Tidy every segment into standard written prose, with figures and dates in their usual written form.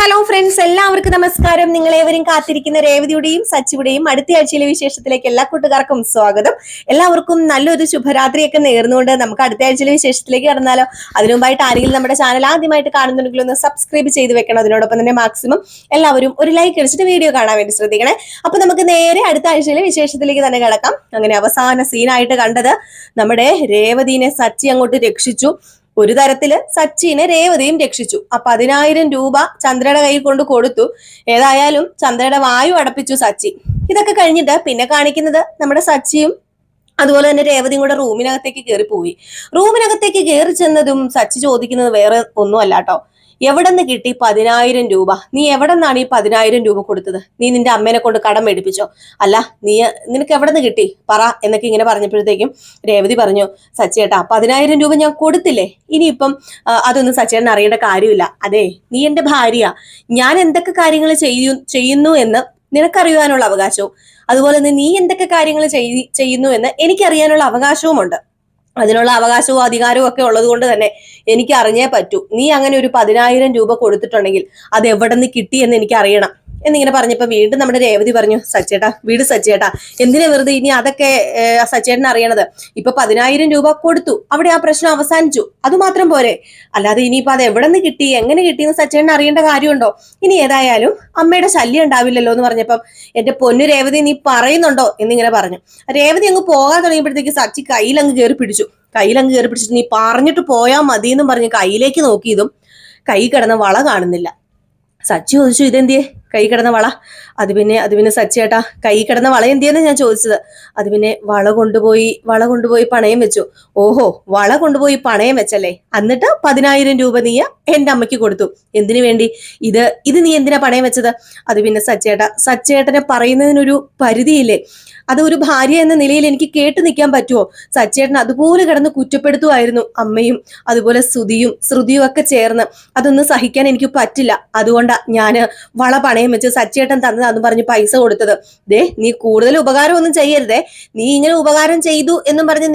Hello friends, എല്ലാവർക്കും നമസ്കാരം. നിങ്ങളേവരും കാത്തിരിക്കുന്ന രേവതിയുടെയും സച്ചിയുടെയും അടുത്ത ആഴ്ചയിലെ വിശേഷത്തിലേക്ക് എല്ലാ കൂട്ടുകാർക്കും സ്വാഗതം. എല്ലാവർക്കും നല്ലൊരു ശുഭരാത്രിയൊക്കെ നേർന്നുകൊണ്ട് നമുക്ക് അടുത്ത ആഴ്ചയിലെ വിശേഷത്തിലേക്ക് കടന്നാലോ. അതിനുമുമ്പായിട്ട് ആരെങ്കിലും നമ്മുടെ ചാനൽ ആദ്യമായിട്ട് കാണുന്നുണ്ടെങ്കിൽ ഒന്ന് സബ്സ്ക്രൈബ് ചെയ്ത് വെക്കണം. അതിനോടൊപ്പം തന്നെ മാക്സിമം എല്ലാവരും ഒരു ലൈക്ക് അടിച്ചിട്ട് വീഡിയോ കാണാൻ വേണ്ടി ശ്രദ്ധിക്കണേ. അപ്പൊ നമുക്ക് നേരെ അടുത്ത ആഴ്ചയിലെ വിശേഷത്തിലേക്ക് തന്നെ കിടക്കാം. അങ്ങനെ അവസാന സീനായിട്ട് കണ്ടത് നമ്മുടെ രേവതിനെ സച്ചി അങ്ങോട്ട് രക്ഷിച്ചു. ഒരു തരത്തില് സച്ചിനെ രേവതിയും രക്ഷിച്ചു. 10,000 രൂപ ചന്ദ്രയുടെ കയ്യിൽ കൊണ്ട് കൊടുത്തു. ഏതായാലും ചന്ദ്രയുടെ വായു അടപ്പിച്ചു സച്ചി. ഇതൊക്കെ കഴിഞ്ഞിട്ട് പിന്നെ കാണിക്കുന്നത് നമ്മുടെ സച്ചിയും അതുപോലെ തന്നെ രേവതിയും കൂടെ റൂമിനകത്തേക്ക് കയറി പോയി. റൂമിനകത്തേക്ക് കയറി ചെന്നതും സച്ചി ചോദിക്കുന്നത് വേറെ ഒന്നുമല്ല കേട്ടോ, എവിടെ നിന്ന് കിട്ടി 10,000 രൂപ? നീ എവിടെ നിന്നാണ് ഈ 10,000 രൂപ കൊടുത്തത്? നീ നിന്റെ അമ്മേനെ കൊണ്ട് കടം മേടിപ്പിച്ചോ? അല്ല, നിനക്ക് എവിടെ നിന്ന് കിട്ടി പറ എന്നൊക്കെ ഇങ്ങനെ പറഞ്ഞപ്പോഴത്തേക്കും രേവതി പറഞ്ഞു, സച്ചേട്ടാ 10,000 രൂപ ഞാൻ കൊടുത്തില്ലേ, ഇനിയിപ്പം അതൊന്നും സച്ചേട്ടൻ അറിയേണ്ട കാര്യമില്ല. അതെ, നീ എന്റെ ഭാര്യ, ഞാൻ എന്തൊക്കെ കാര്യങ്ങൾ ചെയ്യുന്നു എന്ന് നിനക്കറിയാനുള്ള അവകാശവും അതുപോലെ തന്നെ നീ എന്തൊക്കെ കാര്യങ്ങൾ ചെയ്യുന്നു എന്ന് എനിക്കറിയാനുള്ള അവകാശവുമുണ്ട്. അതിനുള്ള അവകാശവും അധികാരവും ഒക്കെ ഉള്ളത് കൊണ്ട് തന്നെ എനിക്ക് അറിഞ്ഞേ പറ്റൂ. നീ അങ്ങനെ ഒരു 10,000 രൂപ കൊടുത്തിട്ടുണ്ടെങ്കിൽ അത് എവിടെ നിന്ന് കിട്ടിയെന്ന് എനിക്ക് അറിയണം എന്നിങ്ങനെ പറഞ്ഞപ്പോ വീണ്ടും നമ്മുടെ രേവതി പറഞ്ഞു, സച്ചേട്ടാ വീട് സച്ചേട്ടാ, എന്തിനാ വെറുതെ ഇനി അതൊക്കെ സച്ചേട്ടൻ അറിയണത്? ഇപ്പൊ 10,000 രൂപ കൊടുത്തു, അവിടെ ആ പ്രശ്നം അവസാനിച്ചു. അത് മാത്രം പോരെ, അല്ലാതെ ഇനിയിപ്പോ അത് എവിടെ നിന്ന് കിട്ടി എങ്ങനെ കിട്ടിയെന്ന് സച്ചേട്ടൻ അറിയേണ്ട കാര്യമുണ്ടോ? ഇനി ഏതായാലും അമ്മയുടെ ശല്യം ഉണ്ടാവില്ലല്ലോ എന്ന് പറഞ്ഞപ്പം, എന്റെ പൊന്നു രേവതി നീ പറയുന്നുണ്ടോ എന്നിങ്ങനെ പറഞ്ഞു. രേവതി അങ്ങ് പോകാൻ തുടങ്ങിയപ്പോഴത്തേക്ക് സച്ചി കയ്യിലങ്ങ് കയറി പിടിച്ചിട്ട് നീ പറഞ്ഞിട്ട് പോയാ മതി എന്നും പറഞ്ഞ് കയ്യിലേക്ക് നോക്കിയതും കൈ കിടന്ന വള കാണുന്നില്ല. സച്ചി ചോദിച്ചു, ഇതെന്തിയേ കൈ കിടന്ന വള? അത് പിന്നെ സച്ചിയേട്ടാ, കൈ കിടന്ന വള എന്തിയെന്ന് ഞാൻ ചോദിച്ചത്. അത് പിന്നെ വള കൊണ്ടുപോയി പണയം വെച്ചു. ഓഹോ, വള കൊണ്ടുപോയി പണയം വെച്ചല്ലേ? എന്നിട്ട് 10,000 രൂപ നീ എന്റെ അമ്മയ്ക്ക് കൊടുത്തു. എന്തിനു വേണ്ടി? ഇത് നീ എന്തിനാ പണയം വെച്ചത്? അത് പിന്നെ സച്ചേട്ടനെ പറയുന്നതിനൊരു പരിധിയില്ലേ? അത് ഒരു ഭാര്യ എന്ന നിലയിൽ എനിക്ക് കേട്ടു നിൽക്കാൻ പറ്റുമോ? സച്ചേട്ടൻ അതുപോലെ കിടന്ന് കുറ്റപ്പെടുത്തുമായിരുന്നു അമ്മയും അതുപോലെ ശ്രുതിയും ഒക്കെ ചേർന്ന്. അതൊന്നും സഹിക്കാൻ എനിക്ക് പറ്റില്ല. അതുകൊണ്ടാ ഞാന് വള പണയം വെച്ച് സച്ചേട്ടൻ തന്നതാന്ന് പറഞ്ഞ് പൈസ കൊടുത്തത്. നീ കൂടുതൽ ഉപകാരം ഒന്നും ചെയ്യരുതേ. നീ ഇങ്ങനെ ഉപകാരം ചെയ്തു എന്നും പറഞ്ഞ്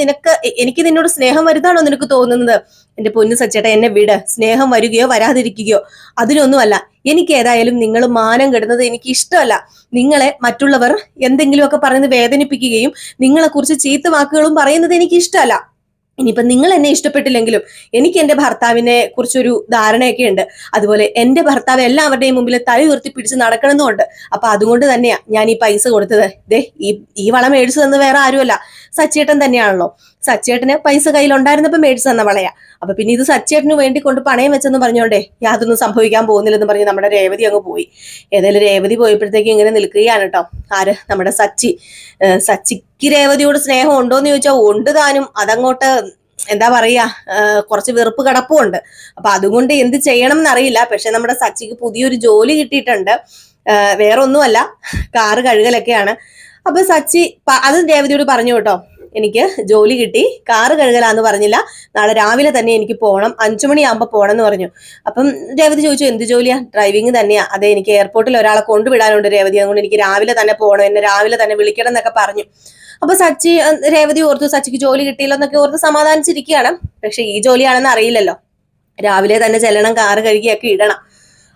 എനിക്ക് നിന്നോട് സ്നേഹം വരുന്നതാണോ നിനക്ക് തോന്നുന്നത്? എന്റെ പൊന്നു സച്ചേട്ട, എന്നെ വിട്. സ്നേഹം വരികയോ വരാതിരിക്കുകയോ അതിനൊന്നുമല്ല. എനിക്ക് ഏതായാലും നിങ്ങൾ മാനം കെടുന്നത് എനിക്ക് ഇഷ്ടമല്ല. നിങ്ങളെ മറ്റുള്ളവർ എന്തെങ്കിലുമൊക്കെ പറഞ്ഞ് വേദനിപ്പിക്കുകയും നിങ്ങളെ കുറിച്ച് ചീത്ത വാക്കുകളും പറയുന്നത് എനിക്ക് ഇഷ്ടമല്ല. ഇനിയിപ്പം നിങ്ങൾ എന്നെ ഇഷ്ടപ്പെട്ടില്ലെങ്കിലും എനിക്ക് എന്റെ ഭർത്താവിനെ കുറിച്ചൊരു ധാരണയൊക്കെ ഉണ്ട്. അതുപോലെ എന്റെ ഭർത്താവ് എല്ലാവരുടെയും മുമ്പിൽ തല ഉയർത്തി പിടിച്ച് നടക്കണമെന്നുണ്ട്. അപ്പൊ അതുകൊണ്ട് തന്നെയാ ഞാൻ ഈ പൈസ കൊടുത്തത്. ഈ വള മേടിച്ചു തന്നത് വേറെ ആരുമല്ല, സച്ചേട്ടൻ തന്നെയാണല്ലോ. സച്ചേട്ടന് പൈസ കയ്യിലുണ്ടായിരുന്നപ്പോ മേടിച്ചു തന്ന വളയാ. അപ്പൊ പിന്നെ ഇത് സച്ചേട്ടന് വേണ്ടി കൊണ്ട് പണയം വെച്ചെന്ന് പറഞ്ഞോണ്ടേ യാതൊന്നും സംഭവിക്കാൻ പോകുന്നില്ലെന്ന് പറഞ്ഞ് നമ്മുടെ രേവതി അങ്ങ് പോയി. ഏതായാലും രേവതി പോയപ്പോഴത്തേക്ക് ഇങ്ങനെ നിൽക്കുകയാണ് കേട്ടോ. ആര്? നമ്മുടെ സച്ചിക്ക് രേവതിയോട് സ്നേഹം ഉണ്ടോന്ന് ചോദിച്ചാൽ ഉണ്ട് താനും. അതങ്ങോട്ട് എന്താ പറയാ, കുറച്ച് വെറുപ്പ് കിടപ്പുണ്ട്. അപ്പൊ അതുകൊണ്ട് എന്ത് ചെയ്യണം എന്നറിയില്ല. പക്ഷെ നമ്മുടെ സച്ചിക്ക് പുതിയൊരു ജോലി കിട്ടിയിട്ടുണ്ട്. വേറെ ഒന്നുമല്ല, കാറ് കഴുകലൊക്കെയാണ്. അപ്പൊ സച്ചി അത് രേവതിയോട് പറഞ്ഞു കേട്ടോ, എനിക്ക് ജോലി കിട്ടി, കാറ് കഴുകലാന്ന് പറഞ്ഞില്ല, നാളെ രാവിലെ തന്നെ എനിക്ക് പോകണം, 5 മണിയാകുമ്പോൾ പോകണം എന്ന് പറഞ്ഞു. അപ്പം രേവതി ചോദിച്ചു, എന്ത് ജോലിയാ? ഡ്രൈവിംഗ് തന്നെയാ. അതെ, എനിക്ക് എയർപോർട്ടിൽ ഒരാളെ കൊണ്ടുവിടാനുണ്ട് രേവതി, അതുകൊണ്ട് എനിക്ക് രാവിലെ തന്നെ പോകണം, എന്നെ രാവിലെ തന്നെ വിളിക്കണം എന്നൊക്കെ പറഞ്ഞു. അപ്പൊ രേവതി ഓർത്തു സച്ചിക്ക് ജോലി കിട്ടിയില്ലോ എന്നൊക്കെ ഓർത്ത് സമാധാനിച്ചിരിക്കുകയാണ്. പക്ഷെ ഈ ജോലിയാണെന്ന് അറിയില്ലല്ലോ. രാവിലെ തന്നെ ചെല്ലണം, കാറ് കഴുകിയൊക്കെ ഇടണം.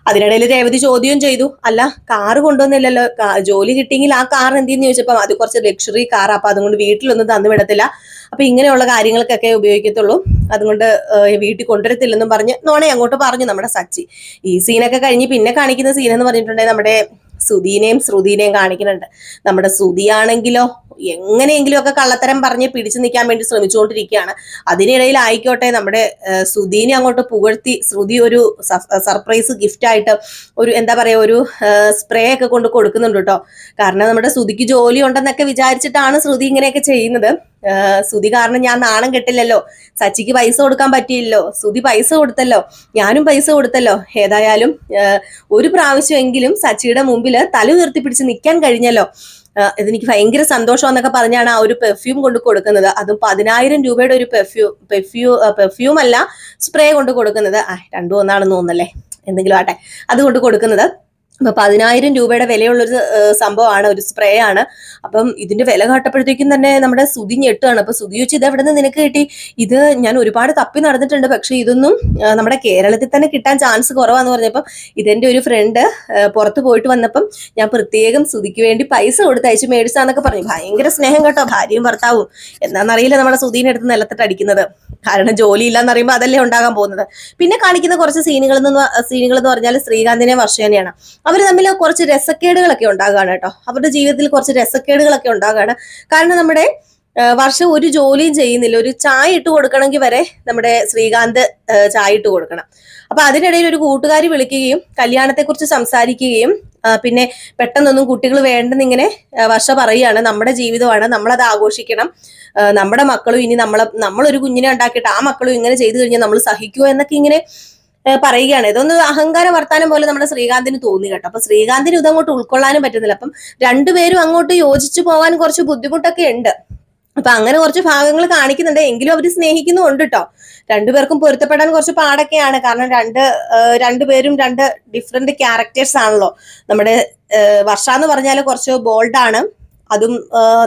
അതിനിടയിൽ രേവതി ചോദ്യം ചെയ്തു, അല്ല കാറ് കൊണ്ടുവന്നില്ലല്ലോ, ജോലി കിട്ടിയെങ്കിൽ ആ കാർ എന്തെന്ന് ചോദിച്ചപ്പോ അത് കുറച്ച് ലക്ഷറി കാറാ, അപ്പൊ അതുകൊണ്ട് വീട്ടിലൊന്നും തന്നു വിടത്തില്ല, അപ്പൊ ഇങ്ങനെയുള്ള കാര്യങ്ങൾക്കൊക്കെ ഉപയോഗിക്കത്തുള്ളൂ, അതുകൊണ്ട് വീട്ടിൽ കൊണ്ടുവരത്തില്ലെന്നും പറഞ്ഞ് നോണെ അങ്ങോട്ട് പറഞ്ഞു നമ്മുടെ സച്ചി. ഈ സീനൊക്കെ കഴിഞ്ഞ് പിന്നെ കാണിക്കുന്ന സീൻ എന്ന് പറഞ്ഞിട്ടുണ്ടെങ്കിൽ നമ്മുടെ ശ്രുതിനെയും കാണിക്കുന്നുണ്ട്. നമ്മുടെ ശ്രുതിയാണെങ്കിലോ എങ്ങനെയെങ്കിലും ഒക്കെ കള്ളത്തരം പറഞ്ഞ് പിടിച്ചു നിൽക്കാൻ വേണ്ടി ശ്രമിച്ചുകൊണ്ടിരിക്കുകയാണ്. അതിനിടയിൽ ആയിക്കോട്ടെ നമ്മുടെ ശ്രുതിനെ അങ്ങോട്ട് പുകഴ്ത്തി ശ്രുതി ഒരു സർപ്രൈസ് ഗിഫ്റ്റ് ആയിട്ട് ഒരു എന്താ പറയാ ഒരു സ്പ്രേ ഒക്കെ കൊണ്ട് കൊടുക്കുന്നുണ്ട് കേട്ടോ. കാരണം നമ്മുടെ ശ്രുതിക്ക് ജോലി ഉണ്ടെന്നൊക്കെ വിചാരിച്ചിട്ടാണ് ശ്രുതി ഇങ്ങനെയൊക്കെ ചെയ്യുന്നത്. ശ്രുതി കാരണം ഞാൻ നാണം കെട്ടില്ലല്ലോ, സച്ചിക്ക് പൈസ കൊടുക്കാൻ പറ്റിയില്ലല്ലോ, ശ്രുതി പൈസ കൊടുത്തല്ലോ, ഞാനും പൈസ കൊടുത്തല്ലോ. ഏതായാലും ഒരു പ്രാവശ്യമെങ്കിലും സച്ചിയുടെ മുമ്പിൽ തല ഉയർത്തിപ്പിടിച്ച് നിൽക്കാൻ കഴിഞ്ഞല്ലോ, ഇതെനിക്ക് ഭയങ്കര സന്തോഷം എന്നൊക്കെ പറഞ്ഞാണ് ആ ഒരു പെർഫ്യൂം കൊണ്ട് കൊടുക്കുന്നത്. അതും 10,000 രൂപയുടെ ഒരു പെർഫ്യൂം അല്ല, സ്പ്രേ കൊണ്ട് കൊടുക്കുന്നത്. രണ്ടും ഒന്നാണെന്ന് തോന്നുന്നല്ലേ, എന്തെങ്കിലും ആട്ടെ, അതുകൊണ്ട് കൊടുക്കുന്നത്. അപ്പൊ 10,000 രൂപയുടെ വിലയുള്ളൊരു സംഭവമാണ്, ഒരു സ്പ്രേ ആണ്. അപ്പം ഇതിന്റെ വില കേട്ടപ്പോഴത്തേക്കും തന്നെ നമ്മുടെ സുധി ഞെട്ടാണ്. അപ്പൊ സുധി വെച്ച് ഇത് എവിടെ നിന്ന് നിനക്ക് കിട്ടി? ഇത് ഞാൻ ഒരുപാട് തപ്പി നടന്നിട്ടുണ്ട്, പക്ഷെ ഇതൊന്നും നമ്മുടെ കേരളത്തിൽ തന്നെ കിട്ടാൻ ചാൻസ് കുറവാന്ന് പറഞ്ഞപ്പം ഇതെന്റെ ഒരു ഫ്രണ്ട് പുറത്ത് പോയിട്ട് വന്നപ്പം ഞാൻ പ്രത്യേകം സുധിക്ക് വേണ്ടി പൈസ കൊടുത്ത് അയച്ച് മേടിച്ചാന്നൊക്കെ പറഞ്ഞു. ഭയങ്കര സ്നേഹം കേട്ടോ, ഭാര്യയും ഭർത്താവും. എന്നാന്നറിയില്ല നമ്മുടെ സുധീനെ എടുത്ത് നിലത്തിട്ട് അടിക്കുന്നത്. കാരണം ജോലി ഇല്ലാന്ന് പറയുമ്പോൾ അതല്ലേ ഉണ്ടാകാൻ പോകുന്നത്. പിന്നെ കാണിക്കുന്ന കുറച്ച് സീനുകൾ എന്ന് പറഞ്ഞാൽ ശ്രീകാന്തിനെ വർഷേനെയാണ്. അവർ തമ്മിൽ കുറച്ച് രസക്കേടുകളൊക്കെ ഉണ്ടാകുകയാണ് കേട്ടോ. അവരുടെ ജീവിതത്തിൽ കുറച്ച് രസക്കേടുകളൊക്കെ ഉണ്ടാകുകയാണ്. കാരണം നമ്മുടെ വർഷം ഒരു ജോലിയും ചെയ്യുന്നില്ല. ഒരു ചായ ഇട്ട് കൊടുക്കണമെങ്കിൽ വരെ നമ്മുടെ ശ്രീകാന്ത് ചായ ഇട്ട് കൊടുക്കണം. അപ്പൊ അതിനിടയിൽ ഒരു കൂട്ടുകാരി വിളിക്കുകയും കല്യാണത്തെക്കുറിച്ച് സംസാരിക്കുകയും പിന്നെ പെട്ടെന്നൊന്നും കുട്ടികൾ വേണ്ടെന്നിങ്ങനെ വർഷ പറയുകയാണ്. നമ്മുടെ ജീവിതമാണ്, നമ്മളത് ആഘോഷിക്കണം, നമ്മുടെ മക്കളും ഇനി നമ്മളൊരു കുഞ്ഞിനെ ഉണ്ടാക്കിയിട്ട് ആ മക്കളും ഇങ്ങനെ ചെയ്തു കഴിഞ്ഞാൽ നമ്മൾ സഹിക്കുമോ എന്നൊക്കെ ഇങ്ങനെ പറയുകയാണ്. ഇതൊന്ന് അഹങ്കാര വർത്താനം പോലെ നമ്മുടെ ശ്രീകാന്തിന് തോന്നി കേട്ടോ. അപ്പൊ ശ്രീകാന്തിന് ഇതങ്ങോട്ട് ഉൾക്കൊള്ളാനും പറ്റുന്നില്ല. അപ്പം രണ്ടുപേരും അങ്ങോട്ട് യോജിച്ചു പോകാൻ കുറച്ച് ബുദ്ധിമുട്ടൊക്കെ ഉണ്ട്. അപ്പൊ അങ്ങനെ കുറച്ച് ഭാഗങ്ങൾ കാണിക്കുന്നുണ്ട്. എങ്കിലും അവര് സ്നേഹിക്കുന്നുണ്ട് കേട്ടോ. രണ്ടുപേർക്കും പൊരുത്തപ്പെടാൻ കുറച്ച് പാടൊക്കെയാണ്. കാരണം രണ്ടുപേരും രണ്ട് ഡിഫറെന്റ് ക്യാരക്ടേഴ്സ് ആണല്ലോ. നമ്മുടെ വർഷ എന്ന് പറഞ്ഞാൽ കുറച്ച് ബോൾഡാണ്, അതും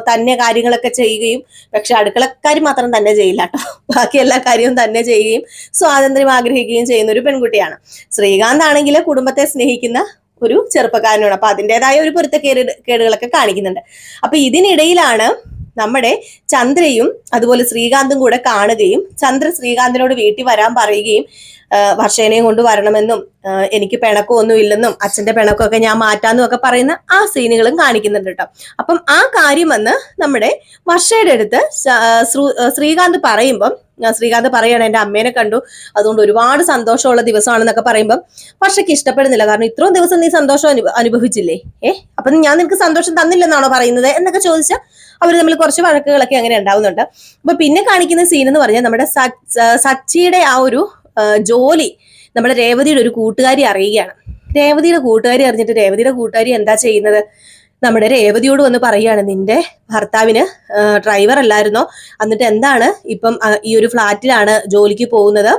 തന്നെ കാര്യങ്ങളൊക്കെ ചെയ്യുകയും, പക്ഷെ അടുക്കളക്കാരി മാത്രം തന്നെ ചെയ്യില്ല കേട്ടോ. ബാക്കി എല്ലാ കാര്യവും തന്നെ ചെയ്യുകയും സ്വാതന്ത്ര്യം ആഗ്രഹിക്കുകയും ചെയ്യുന്ന ഒരു പെൺകുട്ടിയാണ്. ശ്രീകാന്ത് ആണെങ്കിൽ കുടുംബത്തെ സ്നേഹിക്കുന്ന ഒരു ചെറുപ്പക്കാരനാണ്. അപ്പൊ അതിൻ്റെതായ ഒരു പൊരുത്തക്കേടുകളൊക്കെ കാണിക്കുന്നുണ്ട്. അപ്പൊ ഇതിനിടയിലാണ് നമ്മുടെ ചന്ദ്രയും അതുപോലെ ശ്രീകാന്തും കൂടെ കാണുകയും ചന്ദ്ര ശ്രീകാന്തിനോട് വീട്ടിൽ വരാൻ പറയുകയും വർഷേനെയും കൊണ്ട് വരണമെന്നും എനിക്ക് പിണക്കമൊന്നും ഇല്ലെന്നും അച്ഛന്റെ പിണക്കമൊക്കെ ഞാൻ മാറ്റാന്നും ഒക്കെ പറയുന്ന ആ സീനുകളും കാണിക്കുന്നുണ്ട് കേട്ടോ. അപ്പം ആ കാര്യം വന്ന് നമ്മുടെ വർഷയുടെ അടുത്ത് ശ്രീകാന്ത് പറയുമ്പം ശ്രീകാന്ത് പറയാണ്, എൻ്റെ അമ്മേനെ കണ്ടു, അതുകൊണ്ട് ഒരുപാട് സന്തോഷമുള്ള ദിവസമാണെന്നൊക്കെ പറയുമ്പം വർഷയ്ക്ക് ഇഷ്ടപ്പെടുന്നില്ല. കാരണം ഇത്രയും ദിവസം നീ സന്തോഷം അനുഭവിച്ചില്ലേ, അപ്പൊ ഞാൻ നിനക്ക് സന്തോഷം തന്നില്ലെന്നാണോ പറയുന്നത് എന്നൊക്കെ ചോദിച്ചാൽ അവർ തമ്മിൽ കുറച്ച് വഴക്കുകളൊക്കെ അങ്ങനെ ഉണ്ടാവുന്നുണ്ട്. അപ്പൊ പിന്നെ കാണിക്കുന്ന സീൻ എന്ന് പറഞ്ഞാൽ നമ്മുടെ സച്ചിയുടെ ആ ഒരു ജോലി നമ്മുടെ രേവതിയുടെ ഒരു കൂട്ടുകാരി അറിയുകയാണ്. രേവതിയുടെ കൂട്ടുകാരി അറിഞ്ഞിട്ട് രേവതിയുടെ കൂട്ടുകാരി എന്താ ചെയ്യുന്നത്, നമ്മുടെ രേവതിയോട് വന്ന് പറയുകയാണ്, നിന്റെ ഭർത്താവിന് ഡ്രൈവർ അല്ലായിരുന്നോ, എന്നിട്ട് എന്താണ് ഇപ്പം ഈ ഒരു ഫ്ലാറ്റിലാണ് ജോലിക്ക് പോകുന്നത്,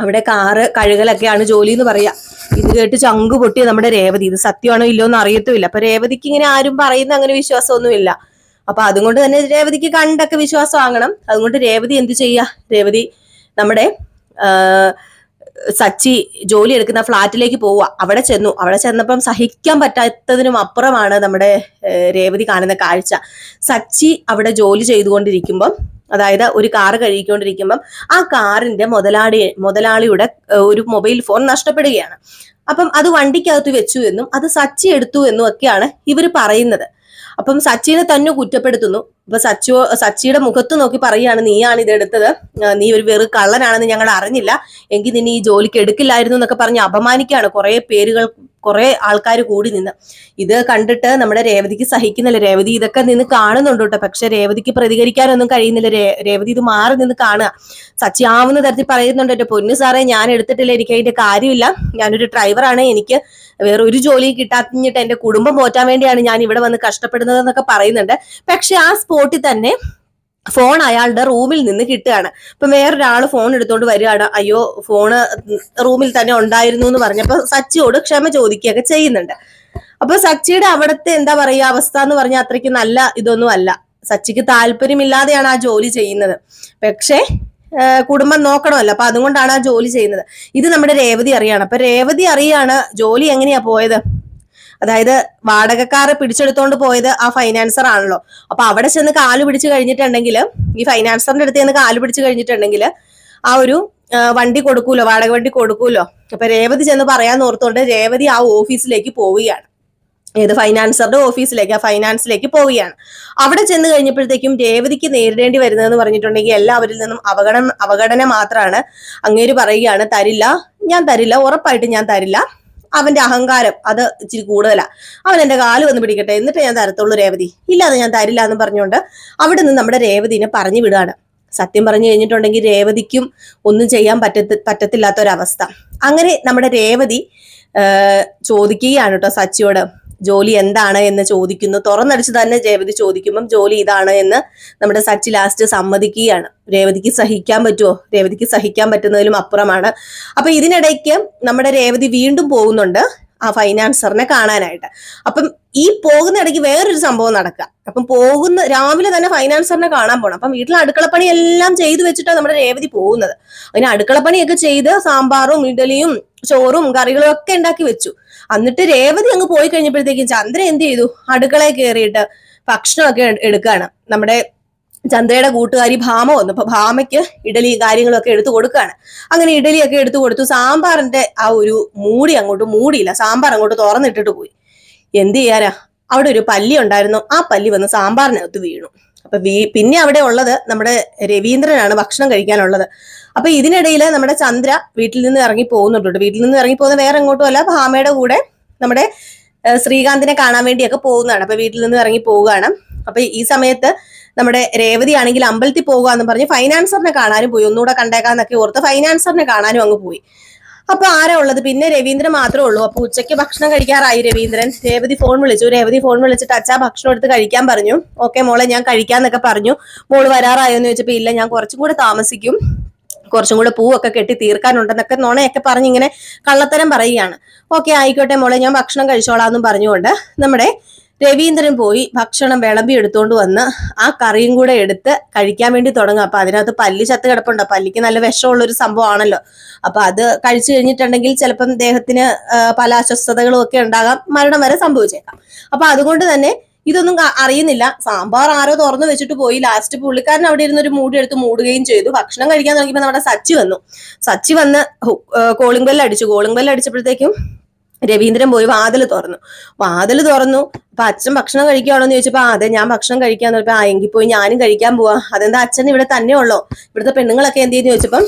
അവിടെ കാറ് കഴുകലൊക്കെയാണ് ജോലി എന്ന് പറയാ. ഇത് കേട്ട് ചങ്കു പൊട്ടിയ നമ്മുടെ രേവതി. ഇത് സത്യമാണോ ഇല്ലോ എന്ന് അറിയത്തുമില്ല. അപ്പൊ രേവതിക്ക് ഇങ്ങനെ ആരും പറയുന്ന അങ്ങനെ വിശ്വാസമൊന്നുമില്ല. അപ്പൊ അതുകൊണ്ട് തന്നെ രേവതിക്ക് കണ്ടൊക്കെ വിശ്വാസം ആകണം. അതുകൊണ്ട് രേവതി എന്ത് ചെയ്യാ, രേവതി നമ്മുടെ സച്ചി ജോലി എടുക്കുന്ന ഫ്ലാറ്റിലേക്ക് പോവുക. അവിടെ ചെന്നപ്പം സഹിക്കാൻ പറ്റാത്തതിനും അപ്പുറമാണ് നമ്മുടെ രേവതി കാണുന്ന കാഴ്ച. സച്ചി അവിടെ ജോലി ചെയ്തുകൊണ്ടിരിക്കുമ്പം, അതായത് ഒരു കാറ് കഴുകിക്കൊണ്ടിരിക്കുമ്പം ആ കാറിന്റെ മുതലാളിയുടെ ഒരു മൊബൈൽ ഫോൺ നഷ്ടപ്പെടുകയാണ്. അപ്പം അത് വണ്ടിക്കകത്ത് വെച്ചു എന്നും അത് സച്ചി എടുത്തു എന്നും ഒക്കെയാണ് ഇവർ പറയുന്നത്. അപ്പം സച്ചിനെ തന്നെ കുറ്റപ്പെടുത്തുന്നു. അപ്പൊ സച്ചിയുടെ മുഖത്ത് നോക്കി പറയാണ്, നീയാണ് ഇത് എടുത്തത്, നീ ഒരു വെറു കള്ളനാണെന്ന് ഞങ്ങൾ അറിഞ്ഞില്ല, എങ്കിൽ നിന്നെ ഈ ജോലിക്ക് എടുക്കില്ലായിരുന്നു എന്നൊക്കെ പറഞ്ഞ് അപമാനിക്കുകയാണ് കുറെ ആൾക്കാർ കൂടി നിന്ന്. ഇത് കണ്ടിട്ട് നമ്മുടെ രേവതിക്ക് സഹിക്കുന്നില്ല. രേവതി ഇതൊക്കെ നിന്ന് കാണുന്നുണ്ട് കേട്ടോ. പക്ഷെ രേവതിക്ക് പ്രതികരിക്കാനൊന്നും കഴിയുന്നില്ല. രേവതി ഇത് മാറി നിന്ന് കാണുക. സച്ചി ആവുന്ന തരത്തിൽ പറയുന്നുണ്ട്, എന്റെ പൊന്നു സാറേ ഞാൻ എടുത്തിട്ടില്ല, എനിക്ക് അതിന്റെ കാര്യമില്ല, ഞാനൊരു ഡ്രൈവറാണ്, എനിക്ക് വേറെ ഒരു ജോലി കിട്ടാത്തിട്ട് എന്റെ കുടുംബം പോറ്റാൻ വേണ്ടിയാണ് ഞാൻ ഇവിടെ വന്ന് കഷ്ടപ്പെടുന്നത് എന്നൊക്കെ പറയുന്നുണ്ട്. പക്ഷെ ആ സ്പോട്ടിൽ തന്നെ ഫോൺ അയാളുടെ റൂമിൽ നിന്ന് കിട്ടുകയാണ്. ഇപ്പൊ വേറൊരാള് ഫോൺ എടുത്തോണ്ട് വരികയാണ്. അയ്യോ ഫോണ് റൂമിൽ തന്നെ ഉണ്ടായിരുന്നു എന്ന് പറഞ്ഞപ്പോ സച്ചിയോട് ക്ഷമ ചോദിക്കുകയൊക്കെ ചെയ്യുന്നുണ്ട്. അപ്പൊ സച്ചിയുടെ അവിടുത്തെ എന്താ പറയുക അവസ്ഥ എന്ന് പറഞ്ഞാൽ അത്രയ്ക്ക് നല്ല ഇതൊന്നും അല്ല. സച്ചിക്ക് താല്പര്യമില്ലാതെയാണ് ആ ജോലി ചെയ്യുന്നത്. പക്ഷേ കുടുംബം നോക്കണമല്ലോ, അപ്പൊ അതുകൊണ്ടാണ് ആ ജോലി ചെയ്യുന്നത്. ഇത് നമ്മുടെ രേവതി അറിയാണ്. അപ്പൊ രേവതി അറിയാണ് ജോലി എങ്ങനെയാ പോയത്. അതായത് വാടകക്കാരെ പിടിച്ചെടുത്തോണ്ട് പോയത് ആ ഫൈനാൻസർ ആണല്ലോ. അപ്പൊ അവിടെ ചെന്ന് കാല് പിടിച്ചു കഴിഞ്ഞിട്ടുണ്ടെങ്കിൽ, ഈ ഫൈനാൻസറിന്റെ അടുത്ത് ചെന്ന് കാല് പിടിച്ചു കഴിഞ്ഞിട്ടുണ്ടെങ്കിൽ ആ ഒരു വണ്ടി കൊടുക്കൂലോ, വാടക വണ്ടി കൊടുക്കൂലോ. അപ്പൊ രേവതി ചെന്ന് പറയാൻ ഓർത്തോണ്ട് രേവതി ആ ഓഫീസിലേക്ക് പോവുകയാണ്. ഏത് ഫൈനാൻസറുടെ ഓഫീസിലേക്ക്, ആ ഫൈനാൻസിലേക്ക് പോവുകയാണ്. അവിടെ ചെന്ന് കഴിഞ്ഞപ്പോഴത്തേക്കും രേവതിക്ക് നേരിടേണ്ടി വരുന്നതെന്ന് പറഞ്ഞിട്ടുണ്ടെങ്കിൽ എല്ലാവരിൽ നിന്നും അവഗണന മാത്രമാണ്. അങ്ങേര് പറയുകയാണ്, തരില്ല, ഞാൻ തരില്ല, ഉറപ്പായിട്ട് ഞാൻ തരില്ല, അവന്റെ അഹങ്കാരം അത് ഇച്ചിരി കൂടുതലാ, അവൻ എന്റെ കാല് വന്ന് പിടിക്കട്ടെ എന്നിട്ട് ഞാൻ തരത്തുള്ളൂ രേവതി, ഇല്ലാതെ ഞാൻ തരില്ല എന്ന് പറഞ്ഞുകൊണ്ട് അവിടെ നിന്ന് നമ്മുടെ രേവതിനെ പറഞ്ഞു വിടുകയാണ്. സത്യം പറഞ്ഞു കഴിഞ്ഞിട്ടുണ്ടെങ്കിൽ രേവതിക്കും ഒന്നും ചെയ്യാൻ പറ്റത്തില്ലാത്തൊരവസ്ഥ. അങ്ങനെ നമ്മുടെ രേവതി ചോദിക്കുകയാണ് കേട്ടോ സച്ചിയോട്, ജോലി എന്താണ് എന്ന് ചോദിക്കുന്നു. തുറന്നടിച്ച് തന്നെ രേവതി ചോദിക്കുമ്പം ജോലി ഇതാണ് എന്ന് നമ്മുടെ സച്ചി ലാസ്റ്റ് സമ്മതിക്കുകയാണ്. രേവതിക്ക് സഹിക്കാൻ പറ്റുമോ? രേവതിക്ക് സഹിക്കാൻ പറ്റുന്നതിലും അപ്പുറമാണ്. അപ്പൊ ഇതിനിടയ്ക്ക് നമ്മുടെ രേവതി വീണ്ടും പോകുന്നുണ്ട്. ആ ഫൈനാൻസറിനെ കാണാനായിട്ട്. അപ്പം ഈ പോകുന്ന ഇടയ്ക്ക് വേറൊരു സംഭവം നടക്കുക. അപ്പം രാവിലെ തന്നെ ഫൈനാൻസറിനെ കാണാൻ പോകണം. അപ്പം വീട്ടിൽ അടുക്കളപ്പണി എല്ലാം ചെയ്തു വെച്ചിട്ടാണ് നമ്മുടെ രേവതി പോകുന്നത്. അതിന് അടുക്കളപ്പണിയൊക്കെ ചെയ്ത് സാമ്പാറും ഇഡലിയും ചോറും കറികളും ഒക്കെ ഉണ്ടാക്കി വെച്ചു. എന്നിട്ട് രേവതി അങ്ങ് പോയി കഴിഞ്ഞപ്പോഴത്തേക്കും ചന്ദ്ര എന്ത് ചെയ്തു, അടുക്കളയിൽ കയറിയിട്ട് ഭക്ഷണമൊക്കെ എടുക്കുകയാണ്. നമ്മുടെ ചന്ദ്രയുടെ കൂട്ടുകാരി ഭാമ വന്നു. അപ്പൊ ഭാമയ്ക്ക് ഇഡലി കാര്യങ്ങളൊക്കെ എടുത്തു കൊടുക്കുകയാണ്. അങ്ങനെ ഇഡലിയൊക്കെ എടുത്തു കൊടുത്തു. സാമ്പാറിന്റെ ആ ഒരു മൂടി അങ്ങോട്ട് മൂടിയില്ല, സാമ്പാർ അങ്ങോട്ട് തുറന്നിട്ടിട്ട് പോയി. എന്ത് ചെയ്യാനാ, അവിടെ ഒരു പല്ലി ഉണ്ടായിരുന്നു. ആ പല്ലി വന്ന് സാമ്പാറിനകത്ത് വീണു. അപ്പൊ പിന്നെ അവിടെ ഉള്ളത് നമ്മുടെ രവീന്ദ്രനാണ് ഭക്ഷണം കഴിക്കാനുള്ളത്. അപ്പൊ ഇതിനിടയിൽ നമ്മുടെ ചന്ദ്ര വീട്ടിൽ നിന്ന് ഇറങ്ങി പോകുന്നുണ്ട്. വീട്ടിൽ നിന്ന് ഇറങ്ങി പോകുന്ന വേറെ എങ്ങോട്ടും അല്ല, ഭാമയുടെ കൂടെ നമ്മുടെ ശ്രീകാന്തിനെ കാണാൻ വേണ്ടിയൊക്കെ പോകുന്നതാണ്. അപ്പൊ വീട്ടിൽ നിന്ന് ഇറങ്ങി പോവുകയാണ്. അപ്പൊ ഈ സമയത്ത് നമ്മുടെ രേവതി ആണെങ്കിൽ അമ്പലത്തിൽ പോകുകയെന്ന് പറഞ്ഞ് ഫൈനാൻസറിനെ കാണാനും പോയി. ഒന്നുകൂടെ കണ്ടേക്കാന്നൊക്കെ ഓർത്ത് ഫൈനാൻസറിനെ കാണാനും അങ്ങ് പോയി. അപ്പൊ ആരാ ഉള്ളത്, പിന്നെ രവീന്ദ്രൻ മാത്രമേ ഉള്ളൂ. അപ്പൊ ഉച്ചയ്ക്ക് ഭക്ഷണം കഴിക്കാറായി രവീന്ദ്രൻ. രേവതി ഫോൺ വിളിച്ചിട്ട് അച്ഛാ ഭക്ഷണം എടുത്ത് കഴിക്കാൻ പറഞ്ഞു. ഓക്കെ മോളെ ഞാൻ കഴിക്കാന്നൊക്കെ പറഞ്ഞു. മോള് വരാറായോന്ന് ചോദിച്ചപ്പോ ഇല്ല, ഞാൻ കുറച്ചും കൂടെ താമസിക്കും, കുറച്ചും കൂടെ പൂവൊക്കെ കെട്ടി തീർക്കാനുണ്ടെന്നൊക്കെ നുണയൊക്കെ പറഞ്ഞ് ഇങ്ങനെ കള്ളത്തരം പറയുകയാണ്. ഓക്കെ ആയിക്കോട്ടെ മോളെ, ഞാൻ ഭക്ഷണം കഴിച്ചോളാന്നും പറഞ്ഞുകൊണ്ട് നമ്മുടെ രവീന്ദ്രൻ പോയി ഭക്ഷണം വിളമ്പി എടുത്തോണ്ട് വന്ന് ആ കറിയും കൂടെ എടുത്ത് കഴിക്കാൻ വേണ്ടി തുടങ്ങും. അപ്പൊ അതിനകത്ത് പല്ലി ചത്ത് കിടപ്പുണ്ട്. പല്ലിക്ക് നല്ല വിഷമുള്ള ഒരു സംഭവമാണല്ലോ. അപ്പൊ അത് കഴിച്ചു കഴിഞ്ഞിട്ടുണ്ടെങ്കിൽ ചിലപ്പം ദേഹത്തിന് പല അസ്വസ്ഥതകളും ഒക്കെ ഉണ്ടാകാം, മരണം വരെ സംഭവിച്ചേക്കാം. അപ്പൊ അതുകൊണ്ട് തന്നെ ഇതൊന്നും അറിയുന്നില്ല. സാമ്പാർ ആരോ തുറന്നു വെച്ചിട്ട് പോയി. ലാസ്റ്റ് പുള്ളിക്കാരൻ അവിടെ ഇരുന്നൊരു മൂടി എടുത്ത് മൂടുകയും ചെയ്തു. ഭക്ഷണം കഴിക്കാൻ തുടങ്ങിയപ്പോൾ നമ്മുടെ സച്ചി വന്ന് കോളിംഗ് ബെല്ല് അടിച്ചപ്പോഴത്തേക്കും രവീന്ദ്രൻ പോയി വാതിൽ തുറന്നു. അപ്പൊ അച്ഛൻ ഭക്ഷണം കഴിക്കുകയാണോന്ന് ചോദിച്ചപ്പോ അതെ ഞാൻ ഭക്ഷണം കഴിക്കാന്ന് പറഞ്ഞപ്പോ എങ്കിൽ പോയി ഞാനും കഴിക്കാൻ പോവാ. അതെന്താ അച്ഛൻ ഇവിടെ തന്നെ ഉള്ളോ, ഇവിടുത്തെ പെണ്ണുങ്ങളൊക്കെ എന്ത് ചെയ്യുന്ന ചോദിച്ചപ്പം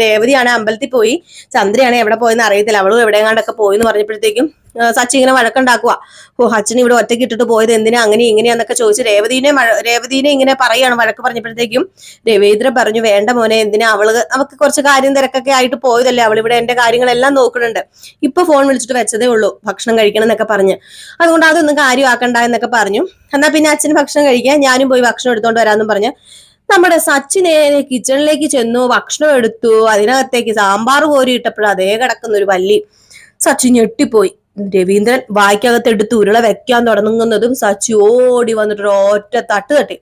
രേവതിയാണ് അമ്പലത്തിൽ പോയി, ചന്ദ്രയാണ് എവിടെ പോയെന്ന് അറിയത്തില്ല, അവളും എവിടെയെങ്ങാണ്ടൊക്കെ പോയെന്ന് പറഞ്ഞപ്പോഴത്തേക്കും സച്ചി ഇങ്ങനെ വഴക്കുണ്ടാക്കുക. അച്ഛൻ ഇവിടെ ഒറ്റയ്ക്ക് ഇട്ടിട്ട് പോയത് എന്തിനാ അങ്ങനെ ഇങ്ങനെയാന്നൊക്കെ ചോദിച്ച് രേവതിനെ ഇങ്ങനെ പറയാണ്. വഴക്ക് പറഞ്ഞപ്പോഴത്തേക്കും രവീന്ദ്രൻ പറഞ്ഞു വേണ്ട മോനെ, എന്തിനാ അവൾക്ക് കുറച്ച് കാര്യം തിരക്കൊക്കെ ആയിട്ട് പോയതല്ലേ, അവളിവിടെ എന്റെ കാര്യങ്ങളെല്ലാം നോക്കുന്നുണ്ട്, ഇപ്പൊ ഫോൺ വിളിച്ചിട്ട് വെച്ചതേ ഉള്ളൂ ഭക്ഷണം കഴിക്കണം എന്നൊക്കെ പറഞ്ഞ്, അതുകൊണ്ട് അതൊന്നും കാര്യമാക്കണ്ട എന്നൊക്കെ പറഞ്ഞു. എന്നാ പിന്നെ അച്ഛന് ഭക്ഷണം കഴിക്കാൻ ഞാനും പോയി ഭക്ഷണം എടുത്തോണ്ട് വരാമെന്നും പറഞ്ഞ് നമ്മുടെ സച്ചി നേരെ കിച്ചണിലേക്ക് ചെന്നു, ഭക്ഷണം എടുത്തു. അതിനകത്തേക്ക് സാമ്പാർ കോരി ഇട്ടപ്പോഴും അതേ കിടക്കുന്ന ഒരു പല്ലി. സച്ചി ഞെട്ടിപ്പോയി. രവീന്ദ്രൻ വായ്ക്കകത്ത് എടുത്ത് ഉരുള വെക്കാൻ തുടങ്ങുന്നതും സച്ചി ഓടി വന്നിട്ട് ഒറ്റ തട്ട് തട്ടി.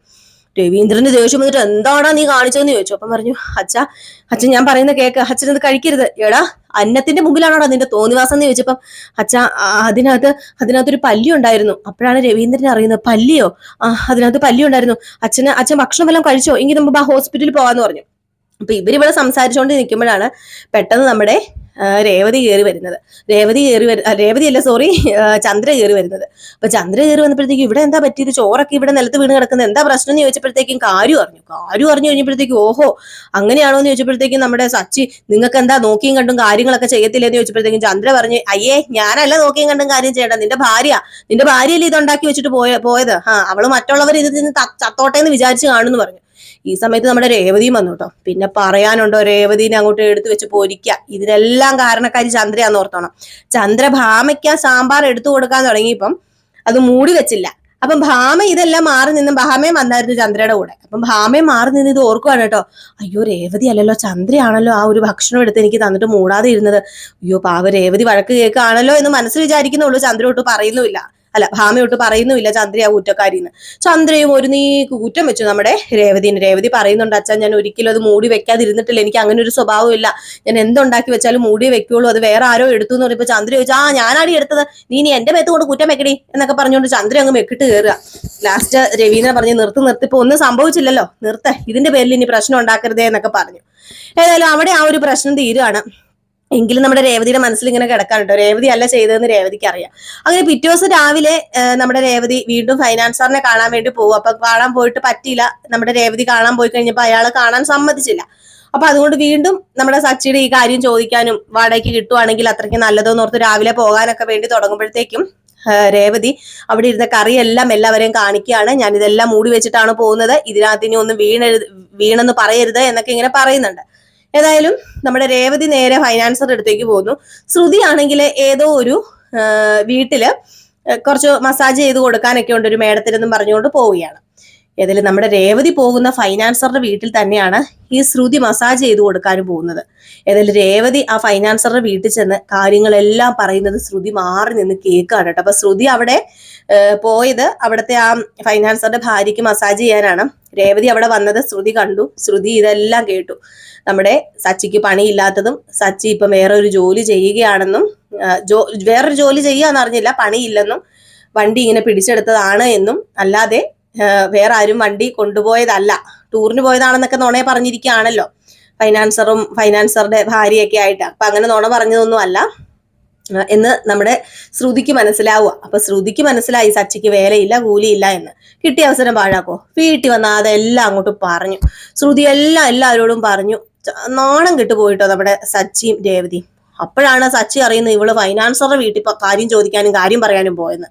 രവീന്ദ്രന് ദേഷ്യം വന്നിട്ട് എന്താടാ നീ കാണിച്ചതെന്ന് ചോദിച്ചു. അപ്പം പറഞ്ഞു അച്ഛൻ ഞാൻ പറയുന്ന കേക്ക്, അച്ഛനത് കഴിക്കരുത്. എടാ അന്നത്തിന്റെ മുമ്പിലാണോടാ നിന്റെ തോന്നിവാസം എന്ന് ചോദിച്ചപ്പം അതിനകത്തൊരു പല്ലി ഉണ്ടായിരുന്നു. അപ്പോഴാണ് രവീന്ദ്രൻ അറിയുന്നത് പല്ലിയോ, അതിനകത്ത് പല്ലി ഉണ്ടായിരുന്നു. അച്ഛൻ ഭക്ഷണം വല്ലതും കഴിച്ചോ, എങ്കിൽ നമുക്ക് ഹോസ്പിറ്റലിൽ പോവാന്ന് പറഞ്ഞു. അപ്പൊ ഇവരിവിടെ സംസാരിച്ചുകൊണ്ട് നിൽക്കുമ്പോഴാണ് പെട്ടെന്ന് നമ്മുടെ രേവതി കയറി വരുന്നത്. ചന്ദ്ര കയറി വരുന്നത്. അപ്പൊ ചന്ദ്ര കയറി വന്നപ്പോഴത്തേക്കും ഇവിടെ എന്താ പറ്റിയത്, ചോറൊക്കെ ഇവിടെ നിലത്ത് വീണ് കിടക്കുന്നത്, എന്താ പ്രശ്നം എന്ന് ചോദിച്ചപ്പോഴത്തേക്കും കാര്യം അറിഞ്ഞു കഴിഞ്ഞപ്പോഴത്തേക്കും ഓഹോ അങ്ങനെയാണോ എന്ന് ചോദിച്ചപ്പോഴത്തേക്കും നമ്മുടെ സച്ചി നിങ്ങൾക്ക് എന്താ നോക്കിയും കണ്ടും കാര്യങ്ങളൊക്കെ ചെയ്യത്തില്ലെന്ന് ചോദിച്ചപ്പോഴത്തേക്കും ചന്ദ്ര പറഞ്ഞു അയ്യേ ഞാനല്ല നോക്കിയും കണ്ടും കാര്യം ചെയ്യണ്ട, നിന്റെ ഭാര്യയല്ലേ ഇതുണ്ടാക്കി വെച്ചിട്ട് പോയത്, അവള് മറ്റുള്ളവർ ഇത് ചത്തോട്ടെ എന്ന് വിചാരിച്ച് കാണുന്നു പറഞ്ഞു. ഈ സമയത്ത് നമ്മുടെ രേവതിയും വന്നു കേട്ടോ. പിന്നെ പറയാനുണ്ടോ, രേവതിനെ അങ്ങോട്ട് എടുത്തു വെച്ച് പൊരിക്കുക. ഇതിനെല്ലാം കാരണക്കാരി ചന്ദ്രയാന്ന് ഓർത്തോണം. ചന്ദ്ര ഭാമയ്ക്ക് സാമ്പാർ എടുത്തു കൊടുക്കാൻ തുടങ്ങിയപ്പം അത് മൂടി വെച്ചില്ല. അപ്പം ഭാമ ഇതെല്ലാം മാറി നിന്നും ഭാമയും വന്നായിരുന്നു ചന്ദ്രയുടെ കൂടെ. അപ്പം ഭാമയും മാറി നിന്ന് ഇത് ഓർക്കുവാണ് കേട്ടോ. അയ്യോ രേവതി അല്ലല്ലോ, ചന്ദ്രയാണല്ലോ ആ ഒരു ഭക്ഷണം എടുത്ത് എനിക്ക് തന്നിട്ട് മൂടാതെ ഇരുന്നത്. അയ്യോ പാവ രേവതി വഴക്ക് കേൾക്കുകയാണല്ലോ എന്ന് മനസ്സിൽ വിചാരിക്കുന്നുള്ളൂ. ചന്ദ്ര ഒട്ട് പറയുന്നുമില്ല, ഭാമയൊട്ട് പറയുന്നുമില്ല ചന്ദ്രയാ കുറ്റക്കാരിന്ന്. ചന്ദ്രയും ഒരു നീക്ക് കുറ്റം വെച്ചു നമ്മുടെ രേവതി പറയുന്നുണ്ട് അച്ഛൻ ഞാൻ ഒരിക്കലും അത് മൂടി വെക്കാതിരുന്നിട്ടില്ല, എനിക്ക് അങ്ങനെ ഒരു സ്വഭാവം ഇല്ല, ഞാൻ എന്തുണ്ടാക്കി വെച്ചാലും മൂടി വെക്കുള്ളൂ, അത് വേറെ ആരോ എടുത്തു എന്ന് പറയുമ്പോൾ ചന്ദ്ര ചോദിച്ചാ ഞാനാടി എടുത്തത്, നീ എന്റെ മേത്ത് കൊണ്ട് കുറ്റം വെക്കടി എന്നൊക്കെ പറഞ്ഞുകൊണ്ട് ചന്ദ്ര അങ്ങ് മെക്കിട്ട് കയറുക. ലാസ്റ്റ് രവീന്ദ്രൻ പറഞ്ഞു നിർത്തിപ്പോ ഒന്നും സംഭവിച്ചില്ലല്ലോ, ഇതിന്റെ പേരിൽ ഇനി പ്രശ്നം ഉണ്ടാക്കരുതേ എന്നൊക്കെ പറഞ്ഞു. ഏതായാലും അവിടെ ആ ഒരു പ്രശ്നം തീരുകയാണ്. എങ്കിലും നമ്മുടെ രേവതിയുടെ മനസ്സിൽ ഇങ്ങനെ കിടക്കാനുണ്ടോ, രേവതി അല്ല ചെയ്തതെന്ന് രേവതിക്ക് അറിയാം. അങ്ങനെ പിറ്റേ ദിവസം രാവിലെ നമ്മുടെ രേവതി വീണ്ടും ഫൈനാൻസറിനെ കാണാൻ വേണ്ടി പോകും. അപ്പൊ കാണാൻ പോയിട്ട് പറ്റിയില്ല, നമ്മുടെ രേവതി കാണാൻ പോയി കഴിഞ്ഞപ്പോൾ അയാളെ കാണാൻ സമ്മതിച്ചില്ല. അപ്പൊ അതുകൊണ്ട് വീണ്ടും നമ്മുടെ സച്ചിയുടെ ഈ കാര്യം ചോദിക്കാനും വാടകയ്ക്ക് കിട്ടുവാണെങ്കിൽ അത്രയ്ക്ക് നല്ലതെന്ന് ഓർത്ത് രാവിലെ പോകാനൊക്കെ വേണ്ടി തുടങ്ങുമ്പോഴത്തേക്കും രേവതി അവിടെ ഇരുന്ന കറിയെല്ലാം എല്ലാവരെയും കാണിക്കുകയാണ്. ഞാൻ ഇതെല്ലാം മൂടി വെച്ചിട്ടാണ് പോകുന്നത്, ഇതിനകത്ത് ഇനി ഒന്നും വീണെന്ന് പറയരുത് എന്നൊക്കെ ഇങ്ങനെ പറയുന്നുണ്ട്. ഏതായാലും നമ്മുടെ രേവതി നേരെ ഫൈനാൻസറുടെ അടുത്തേക്ക് പോകുന്നു. ശ്രുതി ആണെങ്കിൽ ഏതോ ഒരു വീട്ടില് കുറച്ച് മസാജ് ചെയ്ത് കൊടുക്കാനൊക്കെ ഉണ്ട് ഒരു മേഡത്തിനെന്നും പറഞ്ഞുകൊണ്ട് പോവുകയാണ്. ഏതായാലും നമ്മുടെ രേവതി പോകുന്ന ഫൈനാൻസറുടെ വീട്ടിൽ തന്നെയാണ് ഈ ശ്രുതി മസാജ് ചെയ്ത് കൊടുക്കാനും പോകുന്നത്. ഏതായാലും രേവതി ആ ഫൈനാൻസറുടെ വീട്ടിൽ ചെന്ന് കാര്യങ്ങളെല്ലാം പറയുന്നത് ശ്രുതി മാറി നിന്ന് കേൾക്കാണ് കേട്ടോ. അപ്പൊ ശ്രുതി അവിടെ പോയത് അവിടുത്തെ ആ ഫൈനാൻസറുടെ ഭാര്യയ്ക്ക് മസാജ് ചെയ്യാനാണ്. രേവതി അവിടെ വന്നത് ശ്രുതി കണ്ടു. ശ്രുതി ഇതെല്ലാം കേട്ടു. നമ്മുടെ സച്ചിക്ക് പണിയില്ലാത്തതും സച്ചി ഇപ്പം വേറൊരു ജോലി ചെയ്യുകയാണെന്നും വേറൊരു ജോലി ചെയ്യാന്ന് അറിഞ്ഞില്ല, പണിയില്ലെന്നും വണ്ടി ഇങ്ങനെ പിടിച്ചെടുത്തതാണ് എന്നും അല്ലാതെ വേറെ ആരും വണ്ടി കൊണ്ടുപോയതല്ല, ടൂറിന് പോയതാണെന്നൊക്കെ നുണയെ പറഞ്ഞിരിക്കുകയാണല്ലോ ഫൈനാൻസറുടെ ഭാര്യയൊക്കെ ആയിട്ട്. അപ്പൊ അങ്ങനെ നുണ പറഞ്ഞതൊന്നും അല്ല എന്ന് നമ്മുടെ ശ്രുതിക്ക് മനസ്സിലാവുക. അപ്പൊ ശ്രുതിക്ക് മനസ്സിലായി സച്ചിക്ക് വേലയില്ല കൂലിയില്ല എന്ന്. കിട്ടിയ അവസരം പാഴാക്കോ, വീട്ടിൽ വന്ന അതെല്ലാം അങ്ങോട്ട് പറഞ്ഞു. ശ്രുതി എല്ലാവരോടും പറഞ്ഞു. നാണം കിട്ടുപോയിട്ടോ നമ്മുടെ സച്ചിയും രേവതിയും. അപ്പോഴാണ് സച്ചി അറിയുന്നത് ഇവള് ഫൈനാൻസറുടെ വീട്ടിൽ കാര്യം ചോദിക്കാനും കാര്യം പറയാനും പോയെന്ന്.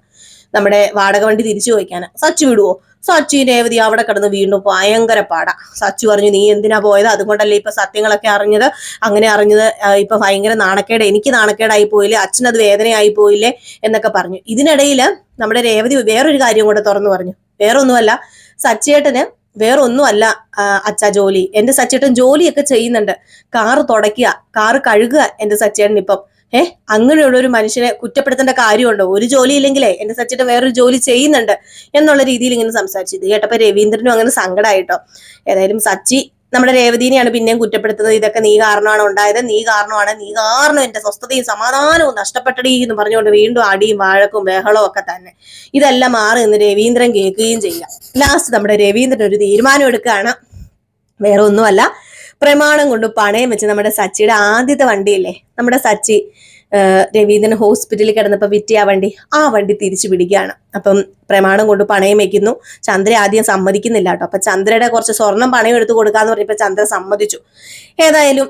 നമ്മുടെ വാടക വണ്ടി തിരിച്ചു ചോദിക്കാന്. സച്ചി വിടുവോ? സച്ചി രേവതി അവിടെ കിടന്ന് വീണ്ടും ഭയങ്കര പാടാ. സച്ചി പറഞ്ഞു, നീ എന്തിനാ പോയത്? അതുകൊണ്ടല്ലേ ഇപ്പൊ സത്യങ്ങളൊക്കെ അറിഞ്ഞത്. അങ്ങനെ അറിഞ്ഞത് ഇപ്പൊ ഭയങ്കര നാണക്കേട്, എനിക്ക് നാണക്കേടായി പോയില്ലേ, അച്ഛനത് വേദനയായി പോയില്ലേ എന്നൊക്കെ പറഞ്ഞു. ഇതിനിടയിൽ നമ്മുടെ രേവതി വേറൊരു കാര്യം കൂടെ തുറന്നു പറഞ്ഞു. വേറെ ഒന്നുമല്ല, സച്ചിയേട്ടന് വേറെ ഒന്നുമല്ല അച്ഛാ ജോലി. എന്റെ സച്ചിയേട്ടൻ ജോലിയൊക്കെ ചെയ്യുന്നുണ്ട്. കാറ് തുടയ്ക്കുക, കാറ് കഴുകുക എന്റെ സച്ചിയേട്ടൻ ഇപ്പം. അങ്ങനെയുള്ള ഒരു മനുഷ്യനെ കുറ്റപ്പെടുത്തേണ്ട കാര്യമുണ്ടോ? ഒരു ജോലി ഇല്ലെങ്കിലേ എന്റെ സച്ചിയേട്ടൻ വേറൊരു ജോലി ചെയ്യുന്നുണ്ട് എന്നുള്ള രീതിയിൽ ഇങ്ങനെ സംസാരിച്ചു. ഇത് കേട്ടപ്പോ രവീന്ദ്രനും അങ്ങനെ സങ്കടമായിട്ടോ. ഏതായാലും സച്ചി നമ്മുടെ രേവതിനെയാണ് പിന്നെയും കുറ്റപ്പെടുത്തുന്നത്. ഇതൊക്കെ നീ കാരണമാണ് ഉണ്ടായത്, നീ കാരണം എന്റെ സ്വസ്ഥതയും സമാധാനവും നഷ്ടപ്പെട്ടടി എന്ന് പറഞ്ഞുകൊണ്ട് വീണ്ടും അടിയും വഴക്കും ബഹളവും ഒക്കെ തന്നെ. ഇതെല്ലാം മാറി എന്ന് രവീന്ദ്രൻ കേൾക്കുകയും ചെയ്യാം. ലാസ്റ്റ് നമ്മുടെ രവീന്ദ്രൻ ഒരു തീരുമാനം എടുക്കുകയാണ്. വേറെ ഒന്നുമല്ല, പ്രമാണം കൊണ്ട് പണയം വെച്ച് നമ്മുടെ സച്ചിയുടെ ആദ്യത്തെ വണ്ടിയില്ലേ, നമ്മുടെ സച്ചി രവീന്ദ്രൻ ഹോസ്പിറ്റലിൽ കിടന്നപ്പോ വിറ്റിയ ആ വണ്ടി തിരിച്ചു പിടിക്കുകയാണ്. അപ്പം പ്രമാണം കൊണ്ട് പണയം വെക്കുന്നു. ചന്ദ്ര ആദ്യം സമ്മതിക്കുന്നില്ല കേട്ടോ. അപ്പൊ ചന്ദ്രയുടെ കുറച്ച് സ്വർണം പണയം എടുത്തു കൊടുക്കാന്ന് പറഞ്ഞപ്പോ ചന്ദ്ര സമ്മതിച്ചു. ഏതായാലും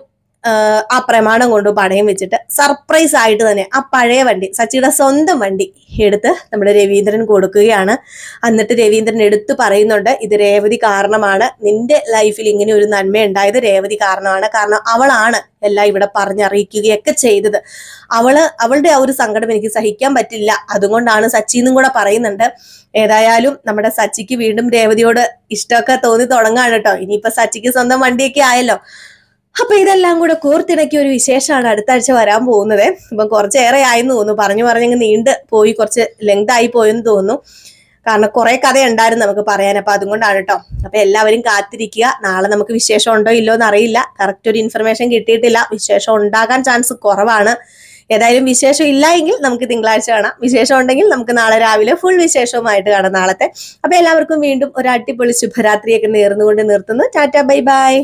ആ പ്രമാണം കൊണ്ട് പണയം വെച്ചിട്ട് സർപ്രൈസ് ആയിട്ട് തന്നെ ആ പഴയ വണ്ടി, സച്ചിയുടെ സ്വന്തം വണ്ടി എടുത്ത് നമ്മുടെ രവീന്ദ്രൻ കൊടുക്കുകയാണ്. എന്നിട്ട് രവീന്ദ്രൻ എടുത്തു പറയുന്നുണ്ട്, ഇത് രേവതി കാരണമാണ്, നിന്റെ ലൈഫിൽ ഇങ്ങനെ ഒരു നന്മ ഉണ്ടായത് രേവതി കാരണമാണ്. കാരണം അവളാണ് എല്ലാം ഇവിടെ പറഞ്ഞറിയിക്കുകയൊക്കെ ചെയ്തത്. അവളുടെ ആ ഒരു സങ്കടം എനിക്ക് സഹിക്കാൻ പറ്റില്ല, അതുകൊണ്ടാണ് സച്ചി എന്നും കൂടെ പറയുന്നുണ്ട്. ഏതായാലും നമ്മുടെ സച്ചിക്ക് വീണ്ടും രേവതിയോട് ഇഷ്ടമൊക്കെ തോന്നി തുടങ്ങാണ് കേട്ടോ. ഇനിയിപ്പോ സച്ചിക്ക് സ്വന്തം വണ്ടിയൊക്കെ ആയല്ലോ. അപ്പൊ ഇതെല്ലാം കൂടെ കോർത്തിണക്കിയ ഒരു വിശേഷമാണ് അടുത്ത ആഴ്ച വരാൻ പോകുന്നത്. ഇപ്പൊ കുറച്ചേറെ ആയെന്ന് തോന്നുന്നു, പറഞ്ഞ് നീണ്ട് പോയി, കുറച്ച് ലെങ്ത് ആയി പോയെന്ന് തോന്നുന്നു. കാരണം കുറെ കഥ ഉണ്ടായിരുന്നു നമുക്ക് പറയാൻ. അപ്പൊ അതുകൊണ്ടാണ് കേട്ടോ. അപ്പൊ എല്ലാവരും കാത്തിരിക്കുക. നാളെ നമുക്ക് വിശേഷം ഉണ്ടോ ഇല്ലോ എന്ന് അറിയില്ല, കറക്റ്റ് ഒരു ഇൻഫർമേഷൻ കിട്ടിയിട്ടില്ല. വിശേഷം ഉണ്ടാകാൻ ചാൻസ് കുറവാണ്. ഏതായാലും വിശേഷം ഇല്ല എങ്കിൽ നമുക്ക് തിങ്കളാഴ്ച കാണാം, വിശേഷം ഉണ്ടെങ്കിൽ നമുക്ക് നാളെ രാവിലെ ഫുൾ വിശേഷവുമായിട്ട് കാണാം നാളത്തെ. അപ്പൊ എല്ലാവർക്കും വീണ്ടും ഒരു അടിപൊളി ശുഭരാത്രിയൊക്കെ നേർന്നുകൊണ്ട് നിർത്തുന്നു. Tata, bye bye.